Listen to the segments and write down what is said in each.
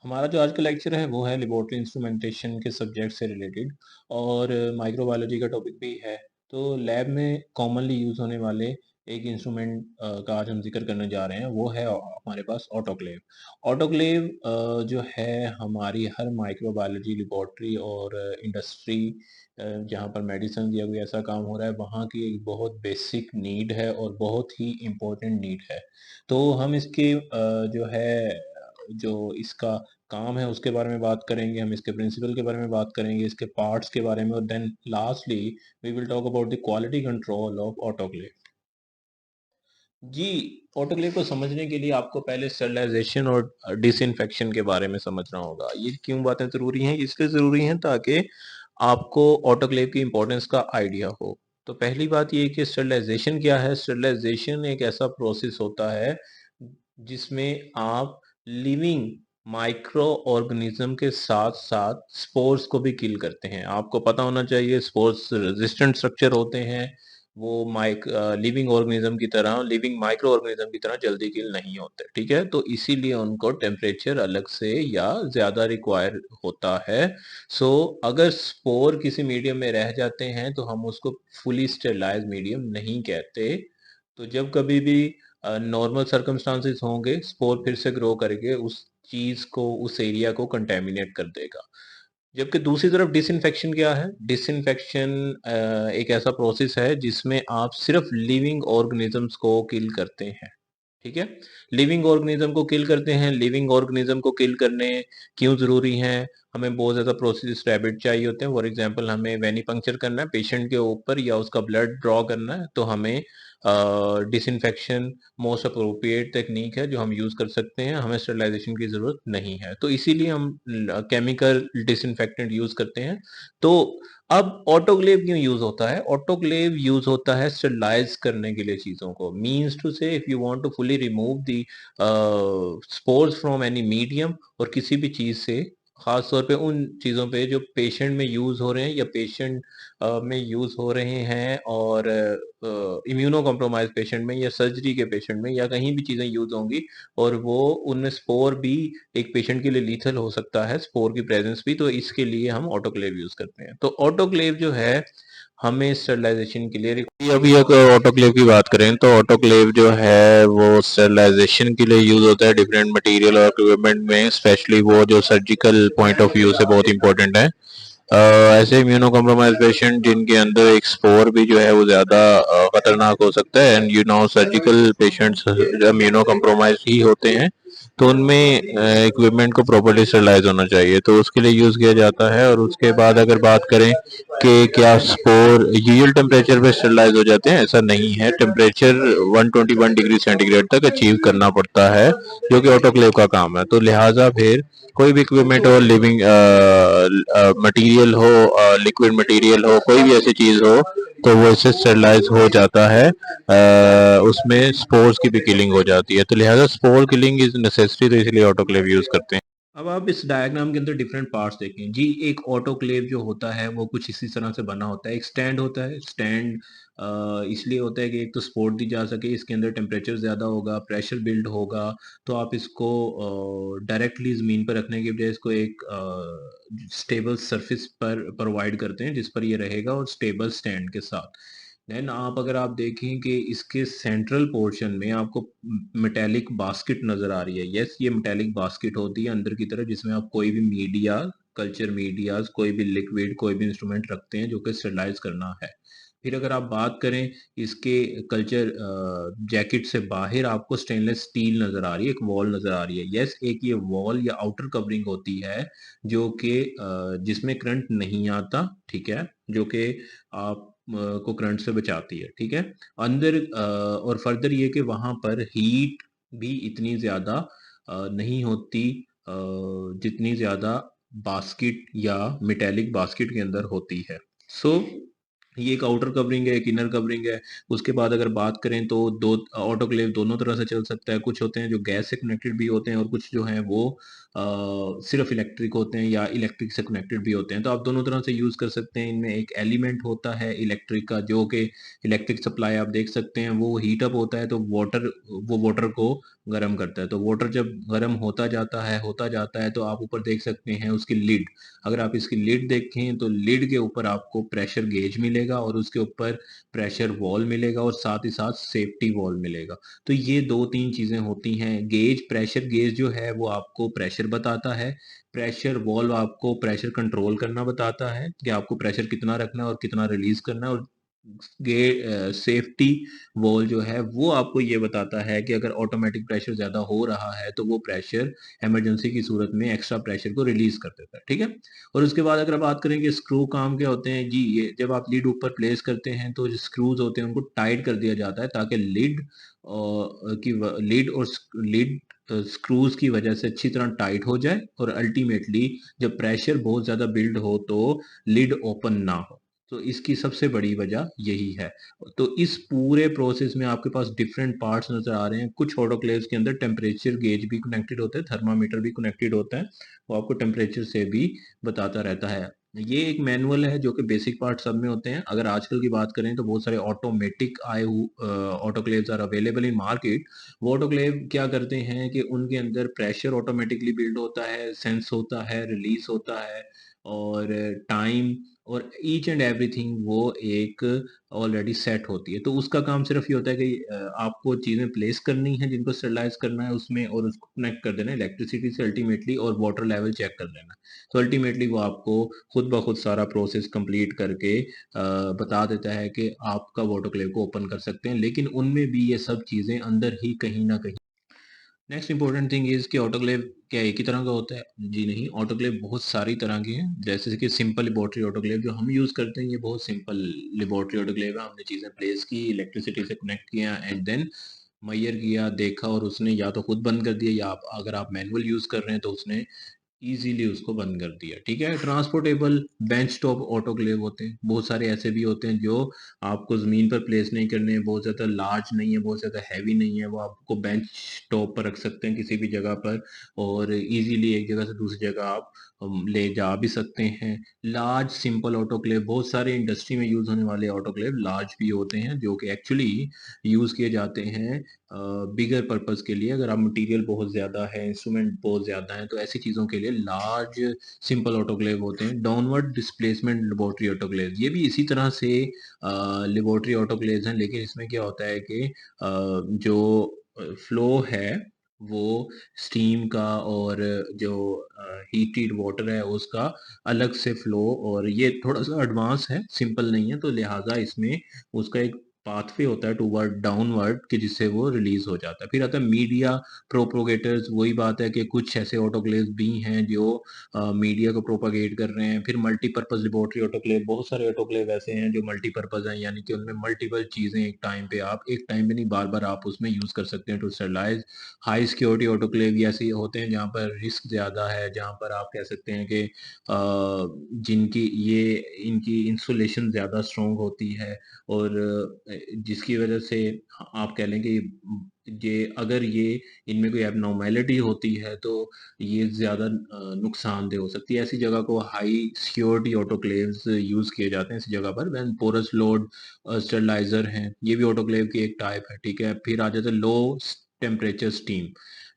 हमारा जो आज का लेक्चर है वो है लेबोरेटरी इंस्ट्रूमेंटेशन के सब्जेक्ट से रिलेटेड और माइक्रोबायोलॉजी का टॉपिक भी है। तो लैब में कॉमनली यूज़ होने वाले एक इंस्ट्रूमेंट का आज हम जिक्र करने जा रहे हैं, वो है हमारे पास ऑटोक्लेव। ऑटोक्लेव जो है हमारी हर माइक्रोबायोलॉजी लेबोरेटरी और इंडस्ट्री जहाँ पर मेडिसिन या कोई ऐसा काम हो रहा है वहाँ की एक बहुत बेसिक नीड है और बहुत ही इम्पोर्टेंट नीड है। तो हम इसके जो है जो इसका काम है उसके बारे में बात करेंगे, हम इसके प्रिंसिपल के बारे में बात करेंगे, इसके पार्ट्स के बारे में और then lastly we will talk about the quality control of autoclave. जी, ऑटोक्लेव को समझने के लिए आपको पहले स्टरलाइजेशन और डिसइंफेक्शन के बारे में समझना होगा। ये क्यों बातें ज़रूरी हैं? इसलिए ज़रूरी हैं ताकि आपको ऑटोक्लेव की इम्पोर्टेंस का आइडिया हो। तो पहली बात ये कि स्टरलाइजेशन क्या है? स्टरलाइजेशन एक ऐसा प्रोसेस होता है जिसमें आप लिविंग माइक्रो ऑर्गेनिज्म के साथ-साथ स्पोर्स को भी किल करते हैं। आपको पता होना चाहिए स्पोर्स रेजिस्टेंट स्ट्रक्चर होते हैं, वो लिविंग ऑर्गेनिज्म की तरह लिविंग माइक्रो ऑर्गेनिज्म की तरह जल्दी किल नहीं होते, ठीक है? तो इसीलिए उनको टेम्परेचर अलग से या ज़्यादा रिक्वायर होता है। सो अगर स्पोर किसी मीडियम में रह जाते हैं तो हम उसको फुली स्टेरिलाइज्ड मीडियम नहीं कहते। तो जब कभी भी नॉर्मल सर्कमस्टांसेस होंगे, स्पोर फिर से ग्रो करके उस चीज़ को, उस एरिया को कंटेमिनेट कर देगा। जबकि दूसरी तरफ डिसइंफेक्शन क्या है? डिसइंफेक्शन एक ऐसा प्रोसेस है जिसमें आप सिर्फ लिविंग ऑर्गेनिजम्स को किल करते हैं, ठीक है? लिविंग ऑर्गेनिज्म को किल करते हैं। लिविंग ऑर्गेनिज्म को किल करने क्यों ज़रूरी हैं? हमें बहुत ज़्यादा प्रोसेस रैबिट चाहिए होते हैं। फॉर एग्ज़ाम्पल हमें वेनिपंक्चर करना है पेशेंट के ऊपर या उसका ब्लड ड्रॉ करना है, तो हमें डिसइंफेक्शन मोस्ट एप्रोप्रिएट टेक्नीक है जो हम यूज़ कर सकते हैं, हमें स्टरलाइज़ेशन की ज़रूरत नहीं है। तो इसीलिए हम केमिकल डिसइंफेक्टेंट यूज़ करते हैं। तो अब ऑटोक्लेव क्यों यूज़ होता है? ऑटोक्लेव यूज़ होता है स्टरलाइज़ करने के लिए चीज़ों को। Means to say if you want to fully remove the spores from any medium और किसी भी चीज़ से, ख़ास तौर पे उन चीज़ों पे जो पेशेंट में यूज़ हो रहे हैं या पेशेंट में यूज़ हो रहे हैं और इम्यूनो कॉम्प्रोमाइज़ पेशेंट में या सर्जरी के पेशेंट में या कहीं भी चीज़ें यूज़ होंगी और वो उनमें स्पोर भी एक पेशेंट के लिए लीथल हो सकता है, स्पोर की प्रेज़ेंस भी, तो इसके लिए हम ऑटोक्लेव यूज़ करते हैं। तो ऑटोक्लेव जो है, हमें स्टरलाइज़ेशन के लिए अभी अगर ऑटोक्लेव की बात करें तो ऑटोक्लेव जो है वो स्टरलाइज़ेशन के लिए यूज़ होता है डिफरेंट मटेरियल और इक्विपमेंट में, स्पेशली वो जो सर्जिकल पॉइंट ऑफ व्यू से बहुत इंपॉर्टेंट है। ऐसे इम्यूनो कॉम्प्रोमाइज पेशेंट जिनके अंदर एक स्पोर भी जो है वो ज़्यादा खतरनाक हो सकता है, and you know surgical patients immuno compromise ही होते हैं, तो उनमें इक्विपमेंट को प्रॉपर्ली स्टरलाइज होना चाहिए, तो उसके लिए यूज़ किया जाता है। और उसके बाद अगर बात करें कि क्या स्पोर यूजुअल टेम्परेचर पे स्टरलाइज हो जाते हैं, ऐसा नहीं है। टेम्परेचर 121 डिग्री सेंटीग्रेड तक अचीव करना पड़ता है, जो कि ऑटोक्लेव का काम है। तो लिहाजा फिर कोई भी इक्विपमेंट हो, लिविंग मटेरियल हो, लिक्विड मटेरियल हो, कोई भी ऐसी चीज़ हो, तो वो इससे स्टरलाइज हो जाता है। उसमें स्पोर्स की भी किलिंग हो जाती है, तो लिहाजा स्पोर किलिंग इज नेसेसरी, तो इसलिए ऑटोक्लेव यूज़ करते हैं। अब आप इस डायग्राम के अंदर डिफरेंट पार्ट्स देखें जी। एक ऑटोक्लेव जो होता है वो कुछ इसी तरह से बना होता है। एक स्टैंड होता है। स्टैंड इसलिए होता है कि एक तो सपोर्ट दी जा सके, इसके अंदर टेम्परेचर ज़्यादा होगा, प्रेशर बिल्ड होगा, तो आप इसको डायरेक्टली ज़मीन पर रखने की बजाय इसको एक स्टेबल सरफेस पर प्रोवाइड करते हैं जिस पर ये रहेगा और स्टेबल स्टैंड के साथ। देन आप अगर आप देखें कि इसके सेंट्रल पोर्शन में आपको मेटेलिक बास्केट नज़र आ रही है। यस, ये मेटेलिक बास्केट होती है अंदर की तरफ, जिसमें आप कोई भी मीडिया, कल्चर मीडियाज़, कोई भी लिक्विड, कोई भी इंस्ट्रूमेंट रखते हैं जो कि स्टरलाइज़ करना है। फिर अगर आप बात करें इसके कल्चर जैकेट से बाहर, आपको स्टेनलेस स्टील नज़र आ रही है, एक वॉल नज़र आ रही है। यस, एक ये वॉल या आउटर कवरिंग होती है जो कि जिसमें करंट नहीं आता, ठीक है? जो कि आप को करंट से बचाती है, ठीक है? अंदर और फर्दर ये कि वहाँ पर हीट भी इतनी ज़्यादा नहीं होती जितनी ज़्यादा बास्केट या मेटेलिक बास्केट के अंदर होती है। सो ये एक आउटर कवरिंग है, एक इनर कवरिंग है। उसके बाद अगर बात करें तो दो ऑटोक्लेव दोनों तरह से चल सकता है। कुछ होते हैं जो गैस से कनेक्टेड भी होते हैं और कुछ जो हैं वो सिर्फ इलेक्ट्रिक होते हैं या इलेक्ट्रिक से कनेक्टेड भी होते हैं। तो आप दोनों तरह से यूज़ कर सकते हैं। इनमें एक एलिमेंट होता है इलेक्ट्रिक का, जो कि इलेक्ट्रिक सप्लाई आप देख सकते हैं, वो हीट अप होता है तो वाटर, वो वाटर को गर्म करता है। तो वाटर जब गर्म होता जाता है तो आप ऊपर देख सकते हैं उसकी लिड। अगर आप इसकी लिड देखें तो लिड के ऊपर आपको प्रेशर गेज मिलेगा और उसके ऊपर प्रेशर वॉल मिलेगा और साथ ही साथ सेफ्टी वॉल मिलेगा। तो ये 2-3 चीज़ें होती हैं। गेज, प्रेशर गेज जो है वो आपको प्रेशर बताता है। प्रेशर वॉल्व आपको प्रेशर कंट्रोल करना बताता है कि आपको प्रेशर कितना रखना है और कितना रिलीज करना है। और सेफ्टी वॉल जो है वो आपको ये बताता है कि अगर ऑटोमेटिक प्रेशर ज़्यादा हो रहा है तो वो प्रेशर इमरजेंसी की सूरत में एक्स्ट्रा प्रेशर को रिलीज कर देता है। ठीक है। और उसके बाद अगर बात करें कि स्क्रू काम क्या होते हैं जी, ये जब आप लीड ऊपर प्लेस करते हैं तो जो स्क्रूज होते हैं उनको टाइट कर दिया जाता है ताकि लीड और लीड स्क्रूज की वजह से अच्छी तरह टाइट हो जाए और अल्टीमेटली जब प्रेशर बहुत ज़्यादा बिल्ड हो तो लिड ओपन ना हो। तो इसकी सबसे बड़ी वजह यही है। तो इस पूरे प्रोसेस में आपके पास डिफरेंट पार्ट्स नजर आ रहे हैं। कुछ ऑटोक्लेव्स के अंदर टेम्परेचर गेज भी कनेक्टेड होता है, थर्मामीटर भी कनेक्टेड होता है, वो आपको टेम्परेचर से भी बताता रहता है। ये एक मैनुअल है जो कि बेसिक पार्ट सब में होते हैं। अगर आजकल की बात करें तो बहुत सारे automatic autoclaves are available in market. वो ऑटोक्लेव क्या करते हैं कि उनके अंदर प्रेशर ऑटोमेटिकली बिल्ड होता है, सेंस होता है, रिलीज होता है और टाइम और ईच एंड एवरीथिंग वो एक ऑलरेडी सेट होती है। तो उसका काम सिर्फ ये होता है कि आपको चीज़ें प्लेस करनी है जिनको स्टरलाइज करना है उसमें और उसको कनेक्ट कर देना है इलेक्ट्रिसिटी से अल्टीमेटली और वाटर लेवल चेक कर लेना है। तो अल्टीमेटली वो आपको खुद ब खुद सारा प्रोसेस कंप्लीट करके बता देता है कि आप कब ऑटोक्लेव को ओपन कर सकते हैं। लेकिन उनमें भी ये सब चीज़ें अंदर ही कहीं ना कहीं। नेक्स्ट इंपॉर्टेंट थिंग इज कि ऑटोक्लेव क्या एक ही तरह का होता है? जी नहीं, ऑटोक्लेव बहुत सारी तरह के हैं। जैसे कि सिंपल लेबोरेटरी ऑटोक्लेव जो हम यूज़ करते हैं ये बहुत सिंपल लेबोरेटरी ऑटोक्लेव है। हमने चीज़ें प्लेस की, इलेक्ट्रिसिटी से कनेक्ट किया एंड देन मेजर किया, देखा और उसने या तो खुद बंद कर दिया या आप अगर आप मैनुअल यूज़ कर रहे हैं तो उसने इजीली उसको बंद कर दिया। ठीक है। ट्रांसपोर्टेबल बेंच टॉप ऑटोक्लेव होते हैं, बहुत सारे ऐसे भी होते हैं जो आपको ज़मीन पर प्लेस नहीं करने हैं, बहुत ज़्यादा लार्ज नहीं है, बहुत ज़्यादा हैवी नहीं है, वो आपको बेंच टॉप पर रख सकते हैं किसी भी जगह पर और इजीली एक जगह से दूसरी जगह आप ले जा भी सकते हैं। लार्ज सिंपल ऑटोक्लेव, बहुत सारे इंडस्ट्री में यूज़ होने वाले ऑटोक्लेव लार्ज भी होते हैं जो कि एक्चुअली यूज़ किए जाते हैं बिगर पर्पस के लिए। अगर आप मटेरियल बहुत ज़्यादा है, इंस्ट्रूमेंट बहुत ज़्यादा है तो ऐसी चीज़ों के लिए लार्ज सिंपल ऑटोक्लेव होते हैं। डाउनवर्ड डिस्प्लेसमेंट लेबोरेटरी ऑटोक्लेव ये भी इसी तरह से लेबोरेटरी ऑटोक्लेव हैं, लेकिन इसमें क्या होता है कि जो फ्लो है वो स्टीम का और जो हीटेड वाटर है उसका अलग से फ्लो, और ये थोड़ा सा एडवांस है, सिंपल नहीं है। तो लिहाजा इसमें उसका एक पाथवे होता है टूवर्ड डाउनवर्ड कि जिससे वो रिलीज हो जाता है। फिर आता है मीडिया प्रोपोगेटर्स। वही बात है कि कुछ ऐसे ऑटोक्लेव भी हैं जो मीडिया को प्रोपागेट कर रहे हैं। फिर मल्टीपर्पज लेबोरेटरी ऑटोक्लेव, बहुत सारे ऑटोक्लेव ऐसे हैं जो मल्टीपर्पज हैं, यानी कि उनमें मल्टीपल चीजें एक टाइम पे आप एक टाइम पे नहीं बार बार आप उसमें यूज कर सकते हैं to sterilize. High security autoclave ये ऐसे होते हैं जहाँ पर रिस्क ज्यादा है, जहाँ पर आप कह सकते हैं कि जिनकी ये इनकी इंसुलेशन ज्यादा स्ट्रॉन्ग होती है और जिसकी वजह से आप कह लें कि ये अगर ये इनमें कोई एबनॉर्मेलिटी होती है तो ये ज़्यादा नुकसानदेह हो सकती है। ऐसी जगह को हाई सिक्योरिटी ऑटोक्लेव्स यूज़ किए जाते हैं ऐसी जगह पर। वैन पोरस लोड स्टरलाइजर हैं, ये भी ऑटोक्लेव की एक टाइप है। ठीक है। फिर आ जाता है लो टेम्परेचर स्टीम।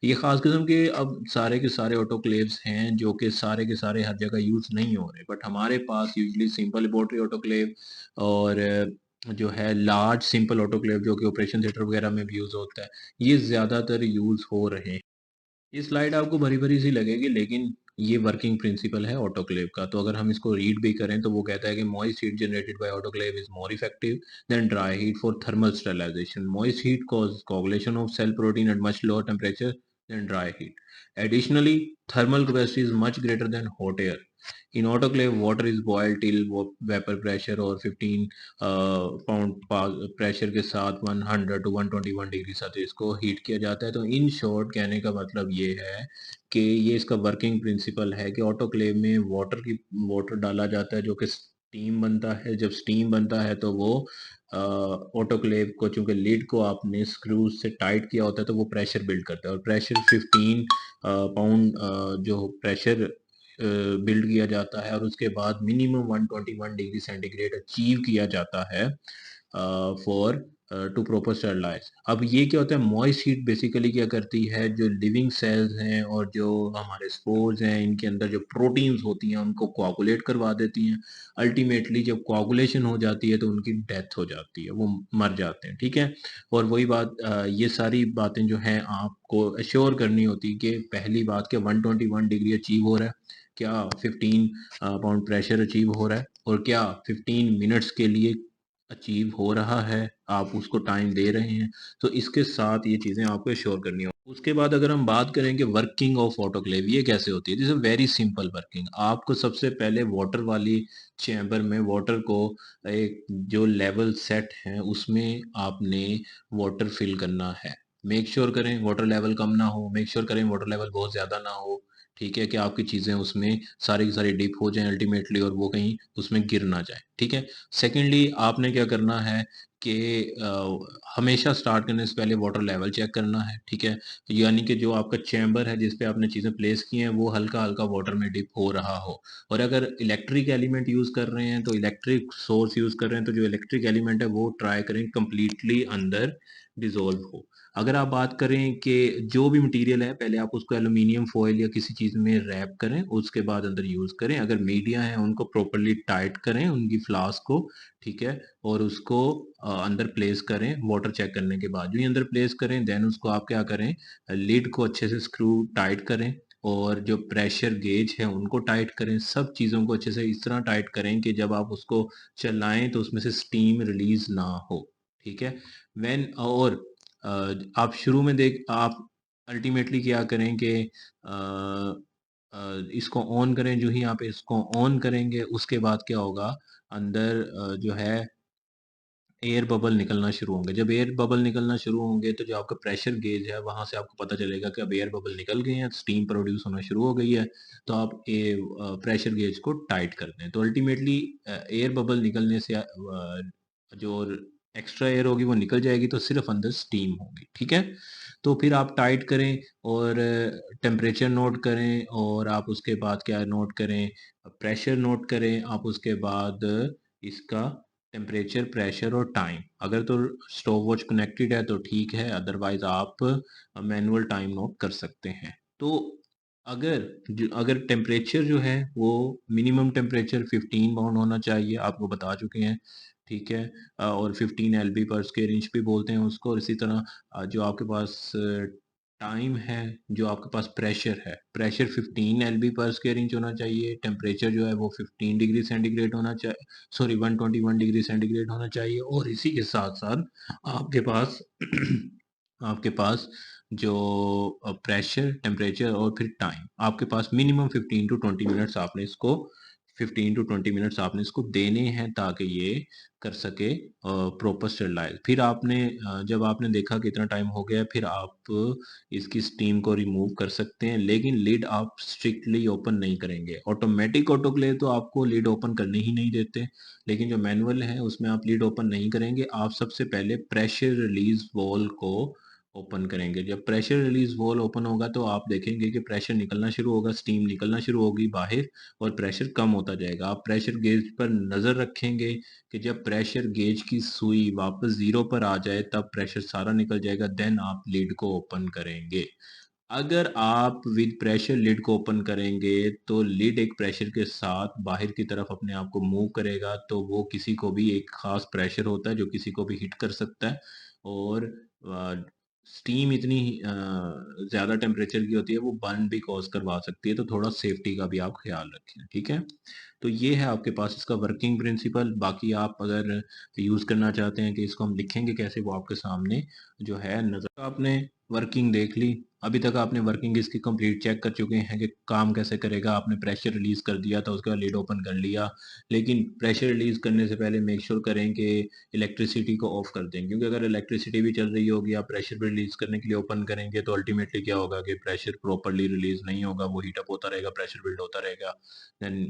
ये खास किस्म के अब सारे के सारे ऑटोक्लेव्स हैं जो कि सारे के सारे हर जगह यूज़ नहीं हो रहे, बट हमारे पास यूजली सिंपल लेबोरेटरी ऑटोक्लेव और जो है लार्ज सिंपल ऑटोक्लेव जो कि ऑपरेशन थिएटर वगैरह में भी यूज़ होता है, ये ज़्यादातर यूज़ हो रहे हैं। ये स्लाइड आपको भरी-भरी सी लगेगी लेकिन ये वर्किंग प्रिंसिपल है ऑटोक्लेव का। तो अगर हम इसको रीड भी करें तो वो कहता है कि moist heat generated by autoclave is more effective than dry heat for thermal sterilization. Moist heat cause coagulation of cell protein at much lower temperature than dry heat. Additionally, thermal capacity is much greater than hot air. In autoclave, water is boiled till vapor pressure और 15 pound pressure के साथ 100 to 121 degree Celsius को heat किया जाता है। तो in short कहने का मतलब ये है कि ये इसका वर्किंग प्रिंसिपल है कि ऑटोक्लेव में वाटर डाला जाता है जो कि स्टीम बनता है। जब स्टीम बनता है तो वो ऑटोक्लेव को, चूंकि लिड को आपने स्क्रूज से टाइट किया होता है, तो वो प्रेशर बिल्ड करता है और प्रेशर 15 पाउंड जो प्रेशर बिल्ड किया जाता है और उसके बाद मिनिमम 121 डिग्री सेंटीग्रेड अचीव किया जाता है फॉर टू प्रॉपर स्टरलाइज। अब ये क्या होता है, मॉइस्ट हीट बेसिकली क्या करती है, जो लिविंग सेल्स हैं और जो हमारे स्पोर्स हैं, इनके अंदर जो प्रोटीन्स होती हैं उनको कोआगुलेट करवा देती हैं। अल्टीमेटली जब कोआगुलेशन हो जाती है तो उनकी डेथ हो जाती है, वो मर जाते हैं, ठीक है। और वही बात, ये सारी बातें जो हैं आपको अश्योर करनी होती है कि पहली बात कि 121 डिग्री अचीव हो रहा है, क्या 15 पाउंड प्रेशर अचीव हो रहा है, और क्या 15 मिनट्स के लिए अचीव हो रहा है, आप उसको टाइम दे रहे हैं। तो इसके साथ ये चीज़ें आपको श्योर करनी हो। उसके बाद अगर हम बात करें कि वर्किंग ऑफ ऑटोक्लेव ये कैसे होती है, this is very simple working. आपको सबसे पहले वाटर वाली चैम्बर में वाटर को एक जो लेवल सेट है उसमें आपने वाटर फिल करना है। मेक श्योर करें वाटर लेवल कम ना हो, मेक श्योर करें वाटर लेवल बहुत ज़्यादा ना हो, ठीक है, कि आपकी चीज़ें उसमें सारी की सारी डिप हो जाएं अल्टीमेटली और वो कहीं उसमें गिर ना जाए, ठीक है। सेकेंडली आपने क्या करना है कि हमेशा स्टार्ट करने से पहले वाटर लेवल चेक करना है, ठीक है। यानी कि जो आपका चैम्बर है जिस पे आपने चीज़ें प्लेस की हैं वो हल्का हल्का वाटर में डिप हो रहा हो। और अगर इलेक्ट्रिक एलिमेंट यूज़ कर रहे हैं तो इलेक्ट्रिक सोर्स यूज़ कर रहे हैं तो जो इलेक्ट्रिक एलिमेंट है वो ट्राई करें कंप्लीटली अंदर डिजोल्व हो। अगर आप बात करें कि जो भी मटेरियल है पहले आप उसको एल्यूमिनियम फॉयल या किसी चीज़ में रैप करें, उसके बाद अंदर यूज़ करें। अगर मीडिया है उनको प्रॉपरली टाइट करें उनकी फ्लास्क को, ठीक है, और उसको अंदर प्लेस करें वाटर चेक करने के बाद। जो ही अंदर प्लेस करें देन उसको आप क्या करें, लिड को अच्छे से स्क्रू टाइट करें और जो प्रेशर गेज है उनको टाइट करें। सब चीज़ों को अच्छे से इस तरह टाइट करें कि जब आप उसको चलाएं तो उसमें से स्टीम रिलीज ना हो, ठीक है। व्हेन और आप शुरू में देख आप अल्टीमेटली क्या करें कि इसको ऑन करें। जो ही आप इसको ऑन करेंगे उसके बाद क्या होगा, अंदर जो है एयर बबल निकलना शुरू होंगे। जब एयर बबल निकलना शुरू होंगे तो जो आपका प्रेशर गेज है वहां से आपको पता चलेगा कि अब एयर बबल निकल गए हैं, स्टीम प्रोड्यूस होना शुरू हो गई है। तो आप प्रेशर गेज को टाइट कर दें। तो अल्टीमेटली एयर बबल निकलने से जो एक्स्ट्रा एयर होगी वो निकल जाएगी तो सिर्फ अंदर स्टीम होगी, ठीक है। तो फिर आप टाइट करें और टेम्परेचर नोट करें और आप उसके बाद क्या नोट करें, प्रेशर नोट करें। आप उसके बाद इसका टेम्परेचर, प्रेशर और टाइम, अगर तो स्टॉप वॉच कनेक्टेड है तो ठीक है, अदरवाइज आप मैनुअल टाइम नोट कर सकते हैं। तो अगर टेम्परेचर जो है वो मिनिमम टेम्परेचर 15 पाउंड होना चाहिए, आपको बता चुके हैं, ठीक है। और 15 एलबी पर स्क्वायर इंच भी बोलते हैं उसको। और इसी तरह जो आपके पास टाइम है, जो आपके पास प्रेशर है, प्रेशर 15 एलबी पर स्क्वायर इंच होना चाहिए, टेम्परेचर जो है वो 15 डिग्री सेंटीग्रेड होना चाहिए, सॉरी 121 डिग्री सेंटीग्रेड होना चाहिए। और इसी के साथ साथ आपके पास आपके पास जो प्रेशर, टेम्परेचर और फिर टाइम, आपके पास मिनिमम 15 to 20 मिनट्स आपने इसको 15 to 20 मिनट्स आपने इसको देने हैं ताकि ये कर सके प्रॉपर स्टरलाइज। फिर आपने जब आपने देखा कि इतना टाइम हो गया फिर आप इसकी स्टीम को रिमूव कर सकते हैं, लेकिन लिड आप स्ट्रिक्टली ओपन नहीं करेंगे। ऑटोमेटिक ऑटोक्लेव तो आपको लिड ओपन करने ही नहीं देते, लेकिन जो मैनुअल है उसमें आप लीड ओपन नहीं करेंगे। आप सबसे पहले प्रेशर रिलीज वॉल को ओपन करेंगे। जब प्रेशर रिलीज वॉल ओपन होगा तो आप देखेंगे कि प्रेशर निकलना शुरू होगा, स्टीम निकलना शुरू होगी बाहर और प्रेशर कम होता जाएगा। आप प्रेशर गेज पर नज़र रखेंगे कि जब प्रेशर गेज की सुई वापस जीरो पर आ जाए तब प्रेशर सारा निकल जाएगा, देन आप लीड को ओपन करेंगे। अगर आप विद प्रेशर लिड को ओपन करेंगे तो लिड एक प्रेशर के साथ बाहर की तरफ अपने आप को मूव करेगा, तो वो किसी को भी एक खास प्रेशर होता है जो किसी को भी हिट कर सकता है। और स्टीम इतनी ज़्यादा टेम्परेचर की होती है वो बर्न भी कॉज करवा सकती है, तो थोड़ा सेफ्टी का भी आप ख्याल रखें, ठीक है। तो ये है आपके पास इसका वर्किंग प्रिंसिपल। बाकी आप अगर यूज़ करना चाहते हैं कि इसको हम लिखेंगे कैसे, वो आपके सामने जो है नज़र। आपने वर्किंग देख ली, अभी तक आपने वर्किंग इसकी कंप्लीट चेक कर चुके हैं कि काम कैसे करेगा। आपने प्रेशर रिलीज कर दिया था, उसके बाद लिड ओपन कर लिया, लेकिन प्रेशर रिलीज करने से पहले मेक श्योर करें कि इलेक्ट्रिसिटी को ऑफ कर दें, क्योंकि अगर इलेक्ट्रिसिटी भी चल रही होगी आप प्रेशर भी रिलीज करने के लिए ओपन करेंगे तो अल्टीमेटली क्या होगा कि प्रेशर प्रॉपरली रिलीज नहीं होगा, वो हीटअप होता रहेगा, प्रेशर बिल्ड होता रहेगा। देन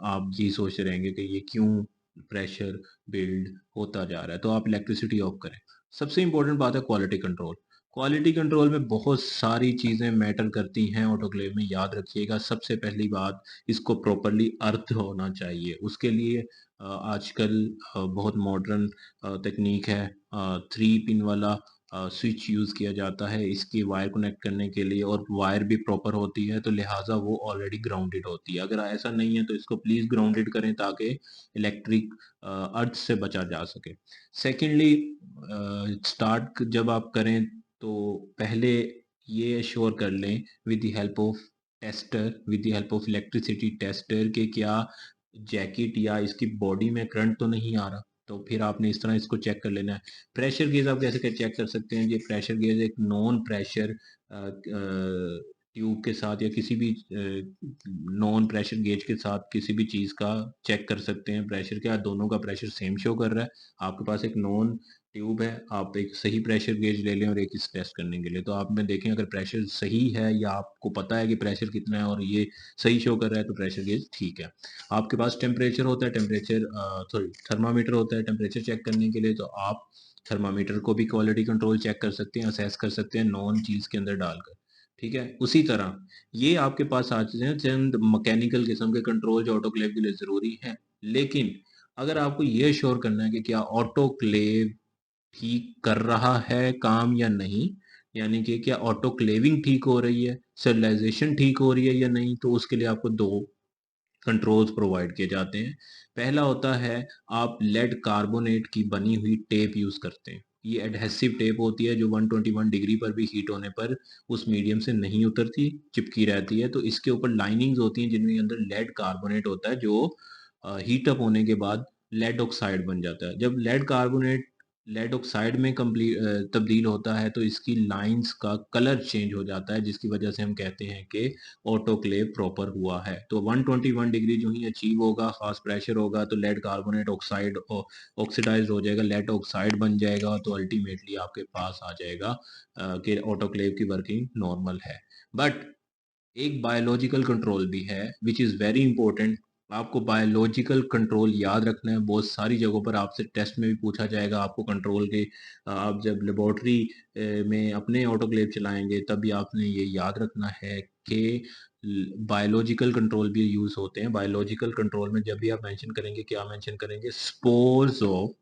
आप ये सोचते रहेंगे कि ये क्यों प्रेशर बिल्ड होता जा रहा है, तो आप इलेक्ट्रिसिटी ऑफ करें। सबसे इंपॉर्टेंट बात है क्वालिटी कंट्रोल। क्वालिटी कंट्रोल में बहुत सारी चीज़ें मैटर करती हैं ऑटोक्लेव में, याद रखिएगा। सबसे पहली बात, इसको प्रॉपर्ली अर्थ होना चाहिए। उसके लिए आजकल बहुत मॉडर्न तकनीक है, 3 पिन वाला स्विच यूज़ किया जाता है इसकी वायर कनेक्ट करने के लिए, और वायर भी प्रॉपर होती है, तो लिहाजा वो ऑलरेडी ग्राउंडेड होती है। अगर ऐसा नहीं है तो इसको प्लीज़ ग्राउंडेड करें ताकि इलेक्ट्रिक अर्थ से बचा जा सके। सेकेंडली, स्टार्ट जब आप करें तो पहले ये एश्योर कर लें with the help of tester, with the help of electricity tester, कि क्या जैकेट या इसकी बॉडी में करंट तो नहीं आ रहा। तो फिर आपने इस तरह इसको चेक कर लेना है। प्रेशर गेज आप कैसे चेक कर सकते हैं? ये प्रेशर गेज एक नॉन प्रेशर ट्यूब के साथ या किसी भी नॉन प्रेशर गेज के साथ किसी भी चीज़ का चेक कर सकते हैं प्रेशर, क्या दोनों का प्रेशर सेम शो कर रहा है। आपके पास एक नॉन ट्यूब है, आप एक सही प्रेशर गेज ले लें और एक इस टेस्ट करने के लिए, तो आप में देखें अगर प्रेशर सही है या आपको पता है कि प्रेशर कितना है और ये सही शो कर रहा है तो प्रेशर गेज ठीक है। आपके पास टेम्परेचर होता है, टेम्परेचर सॉरी थर्मामीटर होता है टेम्परेचर चेक करने के लिए, तो आप थर्मामीटर को भी क्वालिटी कंट्रोल चेक कर सकते हैं, असेस कर सकते हैं नॉन चीज़ के अंदर डालकर। ठीक है, उसी तरह ये आपके पास आ चीज़ें हैं चंद मैकेनिकल किस्म के कंट्रोल जो ऑटोक्लेव के लिए ज़रूरी हैं। लेकिन अगर आपको ये श्योर करना है कि क्या ऑटोक्लेव ठीक कर रहा है काम या नहीं, यानी कि क्या ऑटोक्लेविंग ठीक हो रही है, स्टरलाइजेशन ठीक हो रही है या नहीं, तो उसके लिए आपको 2 कंट्रोल्स प्रोवाइड किए जाते हैं। पहला होता है, आप लेड कार्बोनेट की बनी हुई टेप यूज़ करते हैं। ये एडहेसिव टेप होती है जो 121 डिग्री पर भी हीट होने पर उस मीडियम से नहीं उतरती, चिपकी रहती है। तो इसके ऊपर लाइनिंग्स होती हैं जिनके अंदर लेड कार्बोनेट होता है जो हीट अप होने के बाद लेड ऑक्साइड बन जाता है। जब लेड कार्बोनेट लेड ऑक्साइड में तब्दील होता है तो इसकी लाइंस का कलर चेंज हो जाता है, जिसकी वजह से हम कहते हैं कि ऑटोक्लेव प्रॉपर हुआ है। तो 121 डिग्री जो ही अचीव होगा, खास प्रेशर होगा, तो लेड कार्बोनेट ऑक्साइड ऑक्सीडाइज हो जाएगा, लेड ऑक्साइड बन जाएगा, तो अल्टीमेटली आपके पास आ जाएगा कि ऑटोक्लेव की वर्किंग नॉर्मल है। बट एक बायोलॉजिकल कंट्रोल भी है विच इज़ वेरी इंपॉर्टेंट। आपको बायोलॉजिकल कंट्रोल याद रखना है, बहुत सारी जगहों पर आपसे टेस्ट में भी पूछा जाएगा आपको कंट्रोल के। आप जब लेबोरेटरी में अपने ऑटोक्लेव चलाएंगे तब भी आपने ये याद रखना है कि बायोलॉजिकल कंट्रोल भी यूज़ होते हैं। बायोलॉजिकल कंट्रोल में जब भी आप मेंशन करेंगे, क्या मेंशन करेंगे? Spores of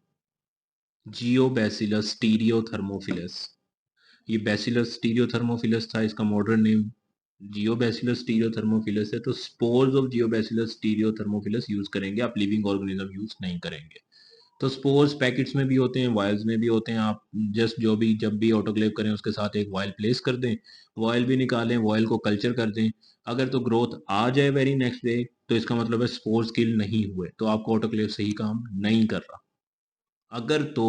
geobacillus stearothermophilus. ये बैसिलस स्टीरियोथर्मोफिलस था, इसका मॉडर्न नेम जियोबैसिलस स्टीरियोथर्मोफिलस है। तो स्पोर्स ऑफ जियोबैसिलस स्टीरियोथर्मोफिलस यूज करेंगे, आप लिविंग ऑर्गेनिज्म यूज नहीं करेंगे। तो स्पोर्स पैकेट्स में भी होते हैं, वायल्स में भी होते हैं। आप जस्ट जो भी जब भी ऑटोक्लेव करें उसके साथ एक वायल प्लेस कर दें, वायल भी निकालें, वायल को कल्चर कर दें। अगर तो ग्रोथ आ जाए वेरी नेक्स्ट डे तो इसका मतलब है स्पोर्स किल नहीं हुए, तो आपका ऑटोक्लेव सही काम नहीं कर रहा। अगर तो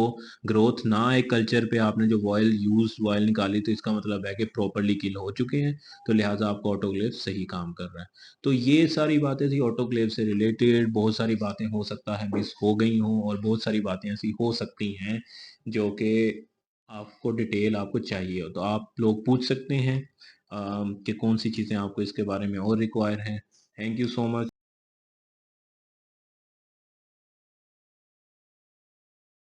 ग्रोथ ना आए कल्चर पे, आपने जो वॉयल निकाली, तो इसका मतलब है कि प्रॉपर्ली किल हो चुके हैं, तो लिहाजा आपका ऑटोक्लेव सही काम कर रहा है। तो ये सारी बातें थी ऑटोक्लेव से रिलेटेड। बहुत सारी बातें हो सकता है मिस हो गई हों और बहुत सारी बातें ऐसी हो सकती हैं जो कि आपको डिटेल आपको चाहिए हो, तो आप लोग पूछ सकते हैं कि कौन सी चीज़ें आपको इसके बारे में और रिक्वायर हैं। Thank you so much.